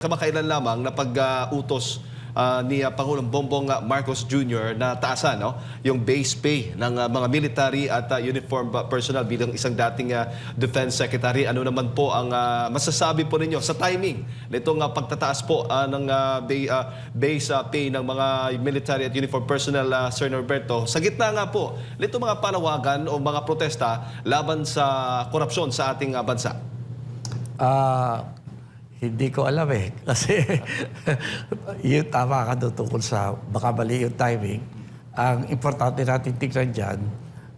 Kamakailan lamang na pag-utos ni Pangulong Bongbong Marcos Jr. na taasan yung base pay ng mga military at uniform personnel bilang isang dating Defense Secretary. Ano naman po ang masasabi po ninyo sa timing nitong pagtataas po ng base pay ng mga military at uniform personnel, Sir Norberto, sa gitna nga po nitong mga panawagan o mga protesta laban sa korupsyon sa ating bansa? Hindi ko alam eh. Kasi yun, tama ka doon tungkol sa baka mali yung timing. Ang importante natin tignan dyan,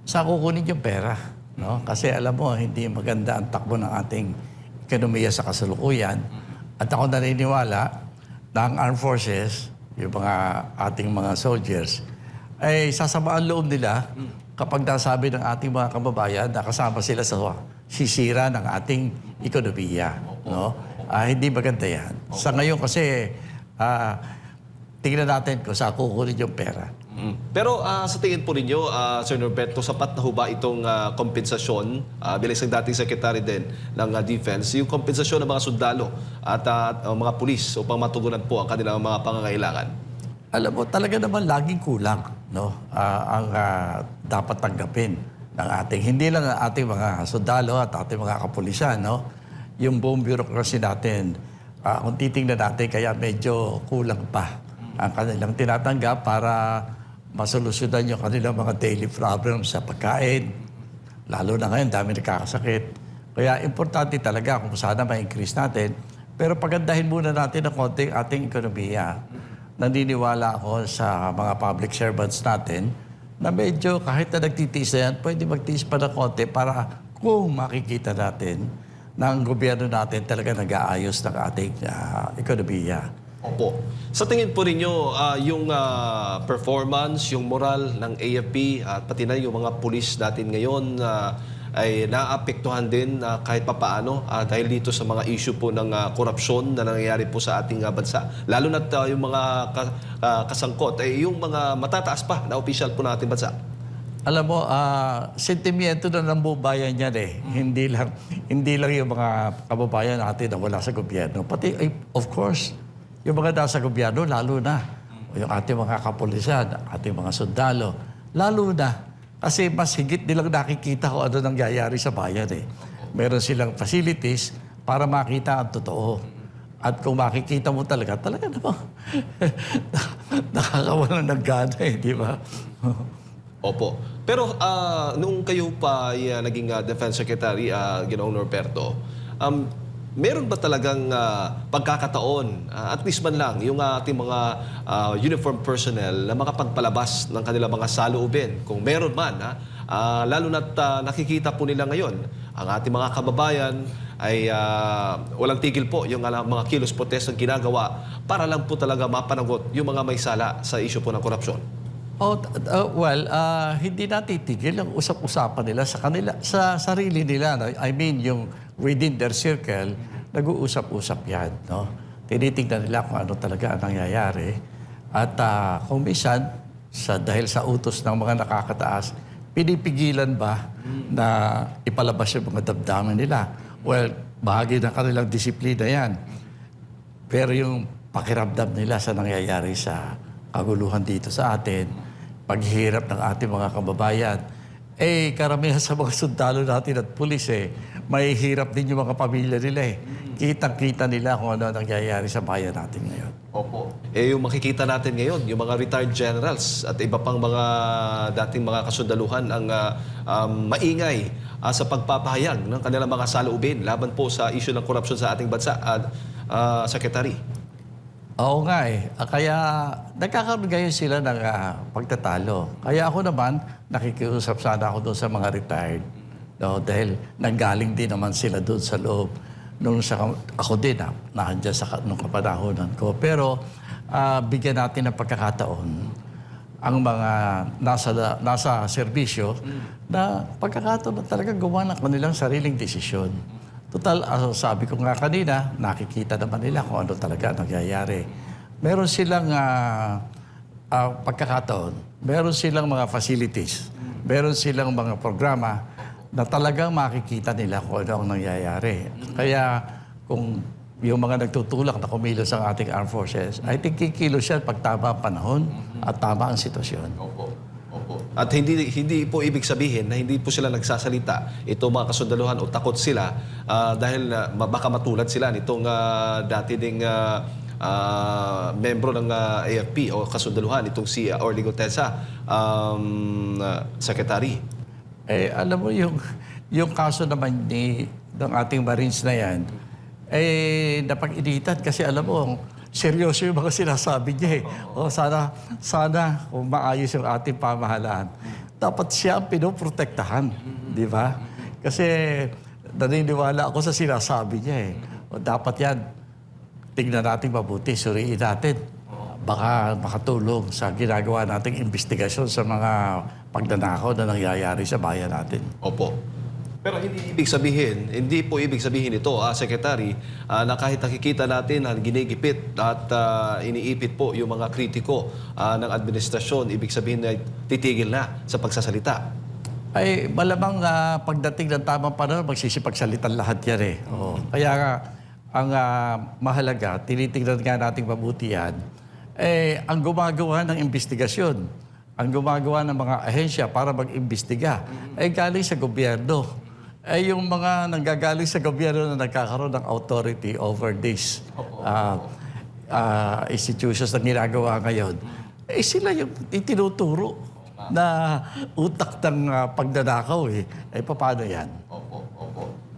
saan kukunin yung pera. No? Kasi alam mo, hindi maganda ang takbo ng ating ekonomiya sa kasalukuyan. At ako naniniwala na ang armed forces, yung mga ating mga soldiers, ay sasama ang loob nila kapag nasabi ng ating mga kababayan na kasama sila sa sisira ng ating ekonomiya. No? Hindi maganda yan. Sa ngayon kasi, tingnan natin kung saan kukunin yung pera. Pero sa tingin po ninyo, Sir Norberto, sapat na ho ba itong kompensasyon bilang isang dating secretary din ng Defense, yung kompensasyon ng mga sundalo at mga pulis upang matugunan po ang kanilang mga pangangailangan? Alam mo, talaga naman laging kulang, no? Ang dapat tanggapin ng ating, hindi lang ang ating mga sundalo at ating mga kapulisan, no? Yung buong bureaucracy natin, kung titingnan natin, kaya medyo kulang pa ang kanilang tinatanggap para masolusyonan yung kanilang mga daily problems sa pagkain. Lalo na ngayon, dami nakakasakit. Kaya importante talaga kung sana ma-increase natin. Pero pagandahin muna natin ang konting ating ekonomiya. Naniniwala ako sa mga public servants natin na medyo kahit na nagtitiis na yan, pwede magtiis pa ng konti para kung makikita natin na ang gobyerno natin talaga nag-aayos ng ating ekonomiya. Opo. Sa tingin po ninyo, yung performance, yung moral ng AFP at pati na yung mga pulis natin ngayon ay naapektuhan din kahit papaano dahil dito sa mga issue po ng korupsyon na nangyayari po sa ating bansa. Lalo na yung mga kasangkot ay yung mga matataas pa na opisyal po ng ating bansa. Alam mo, sentimiento na ng buong bayan yan eh. Hindi lang yung mga kababayan natin na wala sa gobyerno. Pati, of course, yung mga nasa gobyerno, lalo na. Yung ating mga kapulisan, ating mga sundalo, lalo na. Kasi mas higit nilang nakikita kung ano nangyayari sa bayan eh. Meron silang facilities para makita ang totoo. At kung makikita mo talaga naman, nakakawalan ng gana eh, di ba? Opo. Pero nung kayo pa naging Defense Secretary, Ginoong Norberto, meron ba talagang pagkakataon, at least man lang, yung ating mga uniform personnel na makapagpalabas ng kanilang mga saloobin? Kung meron man, lalo na't nakikita po nila ngayon, ang ating mga kababayan ay walang tigil po yung mga kilos protestong ginagawa para lang po talaga mapanagot yung mga may sala sa issue po ng korupsyon. Hindi natitigil ang usap-usapan nila sa sarili nila. No? I mean, yung within their circle, nag-uusap-usap yan. No? Tinitingnan nila kung ano talaga ang nangyayari. At kung minsan, dahil sa utos ng mga nakakataas, pinipigilan ba na ipalabas yung mga damdamin nila? Well, bahagi ng kanilang disiplina yan. Pero yung pakiramdam nila sa nangyayari sa kaguluhan dito sa atin, paghihirap ng ating mga kababayan, karamihan sa mga sundalo natin at pulis may hirap din yung mga pamilya nila Kitang-kita nila kung ano nangyayari sa bayan natin ngayon. Opo. Yung makikita natin ngayon, yung mga retired generals at iba pang mga dating mga kasundaluhan ang maingay sa pagpapahayag ng kanilang mga saloobin laban po sa issue ng korupsyon sa ating bansa, Secretary. Oo nga Kaya nagkakaroon ngayon sila ng pagtatalo. Kaya ako naman, nakikiusap sana ako doon sa mga retired. No? Dahil nanggaling din naman sila doon sa loob. Ako din, nandiyan nung kapanahonan ko. Pero bigyan natin ng pagkakataon ang mga nasa serbisyo na pagkakataon na talaga gawa ng kanilang sariling desisyon. Total, sabi ko nga kanina, nakikita naman nila kung ano talaga nangyayari. Meron silang pagkakataon, meron silang mga facilities, meron silang mga programa na talagang makikita nila kung ano ang nangyayari. Kaya kung yung mga nagtutulak na kumilos ang ating armed forces, I think kikilos yan pag tama ang panahon at tama ang sitwasyon. Opo. Opo. At hindi po ibig sabihin na hindi po sila nagsasalita ito mga kasundaluhan o takot sila dahil baka matulad sila nitong dati ding membro ng AFP o kasundaluhan itong si Orly Gotesa, Secretary. Alam mo yung kaso naman ng ating Marines na yan, napag-initan kasi alam mo, seryoso yung mga sinasabi niya eh. Sana kung maayos yung ating pamahalaan. Dapat siya ang pinoprotektahan, di ba? Kasi naniniwala ako sa sinasabi niya eh. Dapat yan, tingnan natin mabuti, suriin natin. Baka makatulong sa ginagawa nating investigasyon sa mga pagnanakaw na nangyayari sa bayan natin. Opo. Pero hindi po ibig sabihin ito, Secretary, na kahit nakikita natin na ginigipit at iniipit po yung mga kritiko ng administrasyon, ibig sabihin na titigil na sa pagsasalita. Ay, malamang pagdating ng tamang panahon, magsisipagsalitan lahat yan eh. Kaya nga, ang mahalaga, tinitingnan nga nating mabuti yan, ang gumagawa ng investigasyon, ang gumagawa ng mga ahensya para mag-imbestiga, galing sa gobyerno. Yung mga nanggagaling sa gobyerno na nagkakaroon ng authority over this institutions na ginagawa ngayon, sila yung itinuturo na utak ng pagnanakaw eh. Paano yan?